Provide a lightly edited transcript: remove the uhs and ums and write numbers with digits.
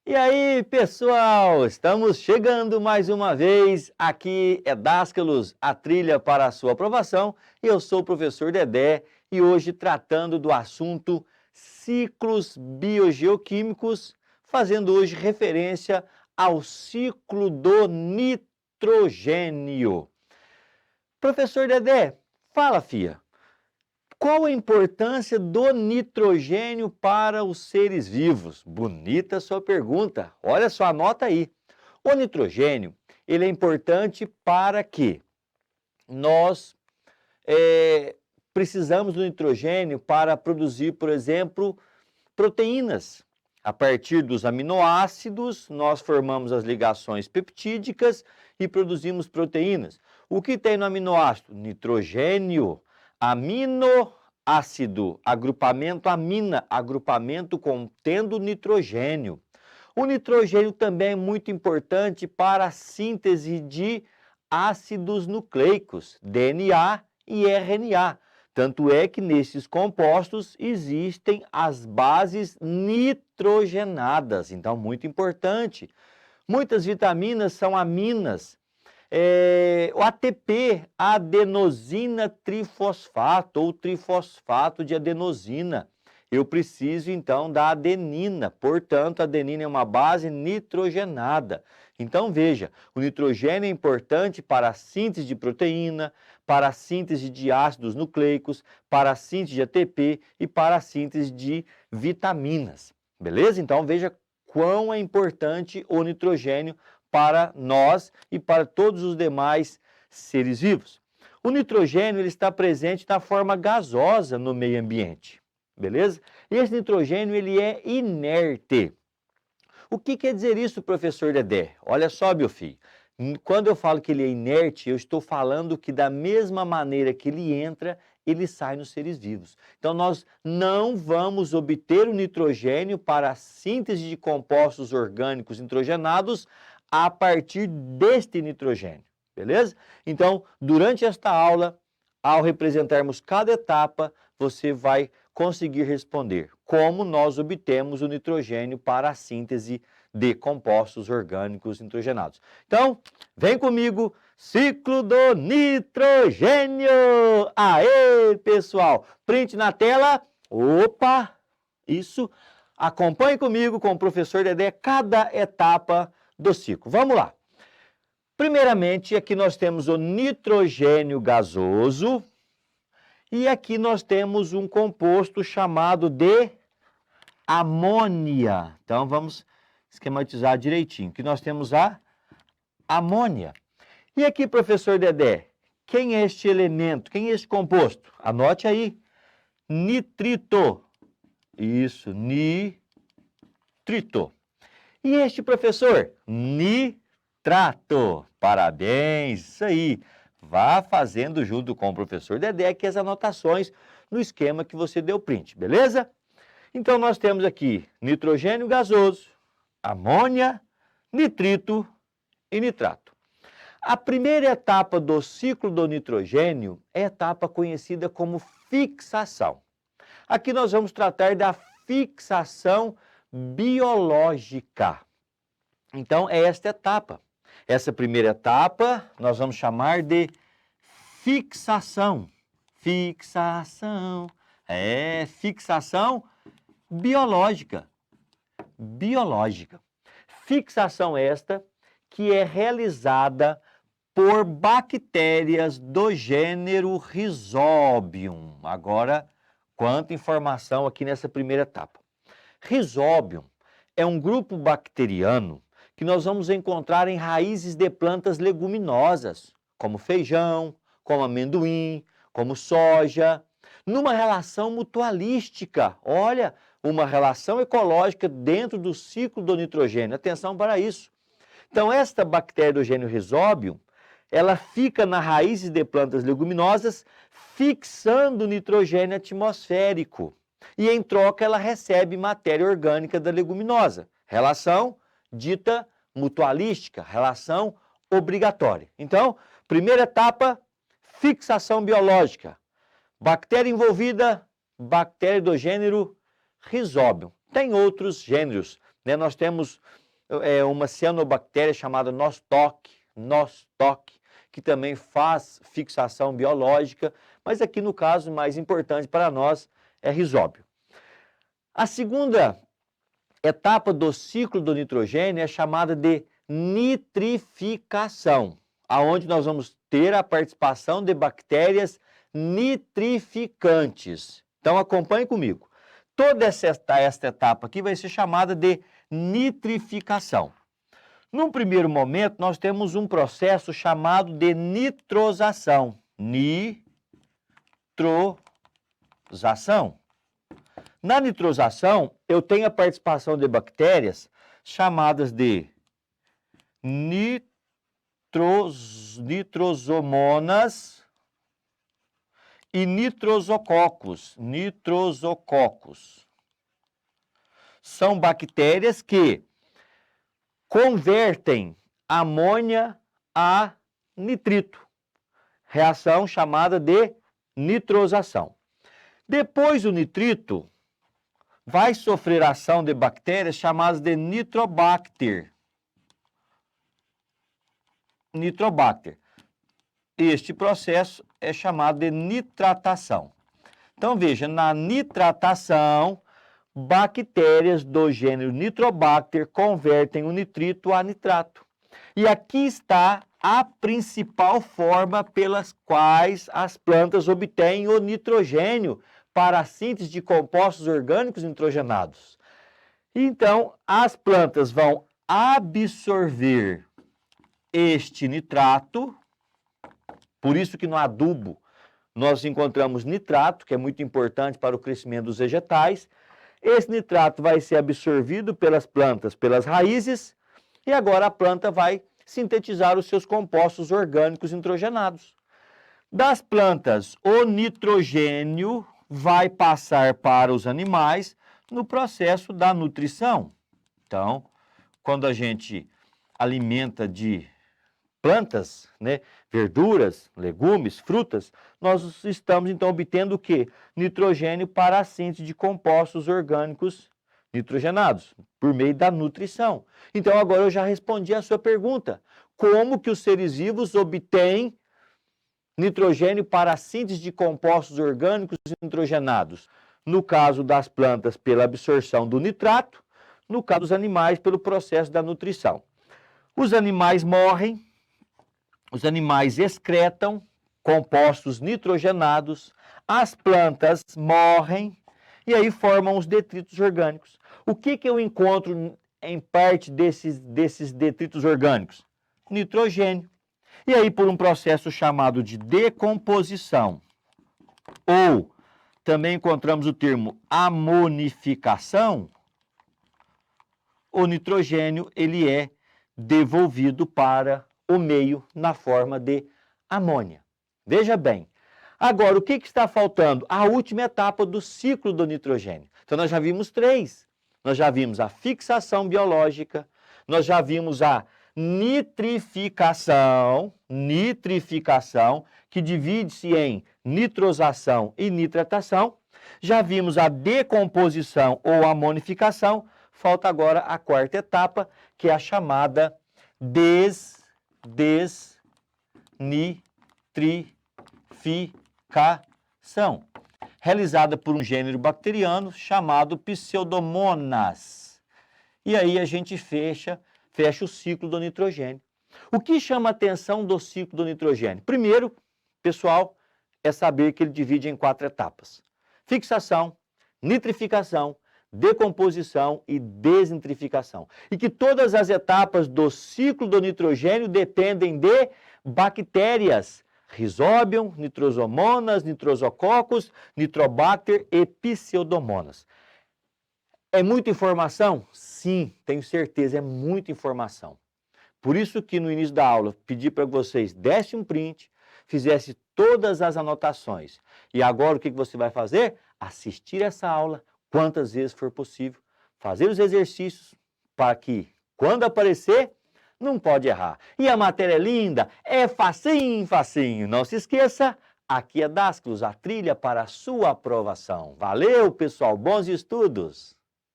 E aí, pessoal, estamos chegando mais uma vez. Aqui é Dascalos, a trilha para a sua aprovação. Eu sou o professor Dedé e hoje tratando do assunto ciclos biogeoquímicos, fazendo hoje referência ao ciclo do nitrogênio. Professor Dedé, fala, fia. Qual a importância do nitrogênio para os seres vivos? Bonita sua pergunta. Olha só, anota aí. O nitrogênio, ele é importante para que nós precisamos do nitrogênio para produzir, por exemplo, proteínas. A partir dos aminoácidos, nós formamos as ligações peptídicas e produzimos proteínas. O que tem no aminoácido? Nitrogênio. Aminoácido, agrupamento amina, agrupamento contendo nitrogênio. O nitrogênio também é muito importante para a síntese de ácidos nucleicos, DNA e RNA. Tanto é que nesses compostos existem as bases nitrogenadas, então muito importante. Muitas vitaminas são aminas. O ATP, adenosina trifosfato ou trifosfato de adenosina. Eu preciso então da adenina, portanto, a adenina é uma base nitrogenada. Então veja, o nitrogênio é importante para a síntese de proteína, para a síntese de ácidos nucleicos, para a síntese de ATP e para a síntese de vitaminas. Beleza? Então veja quão é importante o nitrogênio para nós e para todos os demais seres vivos. O nitrogênio ele está presente na forma gasosa no meio ambiente, beleza? E esse nitrogênio ele é inerte. O que quer dizer isso, professor Dedé? Olha só, meu filho, quando eu falo que ele é inerte, eu estou falando que da mesma maneira que ele entra, ele sai nos seres vivos. Então, nós não vamos obter o nitrogênio para a síntese de compostos orgânicos nitrogenados a partir deste nitrogênio, beleza? Então, durante esta aula, ao representarmos cada etapa, você vai conseguir responder como nós obtemos o nitrogênio para a síntese de compostos orgânicos nitrogenados. Então, vem comigo, ciclo do nitrogênio! Aê, pessoal! Print na tela. Opa! Isso. Acompanhe comigo com o professor Dedé cada etapa do ciclo. Vamos lá. Primeiramente, aqui nós temos o nitrogênio gasoso e aqui nós temos um composto chamado de amônia. Então, vamos esquematizar direitinho. Aqui nós temos a amônia. E aqui, professor Dedé, quem é este elemento? Quem é este composto? Anote aí. Nitrito. Isso, nitrito. E este, professor? Nitrato. Parabéns, isso aí. Vá fazendo junto com o professor Dedé aqui as anotações no esquema que você deu print, beleza? Então, nós temos aqui nitrogênio gasoso, amônia, nitrito e nitrato. A primeira etapa do ciclo do nitrogênio é a etapa conhecida como fixação. Aqui nós vamos tratar da fixação biológica. Então, é esta etapa. Essa primeira etapa nós vamos chamar de fixação. Fixação. Fixação biológica. Biológica. Fixação esta que é realizada por bactérias do gênero Rhizobium. Agora, quanta informação aqui nessa primeira etapa. Rhizobium é um grupo bacteriano que nós vamos encontrar em raízes de plantas leguminosas, como feijão, como amendoim, como soja, numa relação mutualística. Olha, uma relação ecológica dentro do ciclo do nitrogênio. Atenção para isso. Então, esta bactéria do gênero Rhizobium, ela fica nas raízes de plantas leguminosas, fixando o nitrogênio atmosférico. E, em troca, ela recebe matéria orgânica da leguminosa. Relação dita mutualística, relação obrigatória. Então, primeira etapa, fixação biológica. Bactéria envolvida, bactéria do gênero Rhizobium. Tem outros gêneros, né? Nós temos uma cianobactéria chamada Nostoc, que também faz fixação biológica, mas aqui no caso mais importante para nós é Rhizóbio. A segunda etapa do ciclo do nitrogênio é chamada de nitrificação, aonde nós vamos ter a participação de bactérias nitrificantes. Então acompanhe comigo. Toda esta etapa aqui vai ser chamada de nitrificação. Num primeiro momento, nós temos um processo chamado de nitrosação. Nitrosação. Na nitrosação, eu tenho a participação de bactérias chamadas de nitrosomonas e nitrosococos. São bactérias que convertem amônia a nitrito. Reação chamada de nitrosação. Depois o nitrito vai sofrer ação de bactérias chamadas de Nitrobacter. Este processo é chamado de nitratação. Então veja, na nitratação, bactérias do gênero Nitrobacter convertem o nitrito a nitrato. E aqui está a principal forma pelas quais as plantas obtêm o nitrogênio para a síntese de compostos orgânicos nitrogenados. Então, as plantas vão absorver este nitrato, por isso que no adubo nós encontramos nitrato, que é muito importante para o crescimento dos vegetais. Esse nitrato vai ser absorvido pelas plantas, pelas raízes, e agora a planta vai sintetizar os seus compostos orgânicos nitrogenados. Das plantas, o nitrogênio vai passar para os animais no processo da nutrição. Então, quando a gente alimenta de plantas, né, verduras, legumes, frutas, nós estamos então obtendo o quê? Nitrogênio para a síntese de compostos orgânicos nitrogenados, por meio da nutrição. Então agora eu já respondi a sua pergunta. Como que os seres vivos obtêm nitrogênio para a síntese de compostos orgânicos nitrogenados? No caso das plantas, pela absorção do nitrato, no caso dos animais, pelo processo da nutrição. Os animais morrem, os animais excretam compostos nitrogenados, as plantas morrem e aí formam os detritos orgânicos. O que eu encontro em parte desses detritos orgânicos? Nitrogênio. E aí, por um processo chamado de decomposição, ou também encontramos o termo amonificação, o nitrogênio ele é devolvido para o meio na forma de amônia. Veja bem, agora o que está faltando? A última etapa do ciclo do nitrogênio. Então nós já vimos três. Nós já vimos a fixação biológica, nós já vimos a nitrificação, que divide-se em nitrosação e nitratação. Já vimos a decomposição ou amonificação. Falta agora a quarta etapa, que é a chamada desnitrificação, realizada por um gênero bacteriano chamado Pseudomonas. E aí a gente fecha o ciclo do nitrogênio. O que chama a atenção do ciclo do nitrogênio? Primeiro, pessoal, é saber que ele divide em 4 etapas. Fixação, nitrificação, decomposição e desnitrificação. E que todas as etapas do ciclo do nitrogênio dependem de bactérias, Rhizobium, Nitrosomonas, Nitrosococcus, Nitrobacter e Pseudomonas. É muita informação? Sim, tenho certeza, é muita informação. Por isso que no início da aula pedi para vocês desse um print, fizesse todas as anotações. E agora o que você vai fazer? Assistir essa aula quantas vezes for possível, fazer os exercícios para que, quando aparecer, não pode errar. E a matéria é linda, é facinho, facinho. Não se esqueça, aqui é Dasclos, a trilha para a sua aprovação. Valeu, pessoal, bons estudos!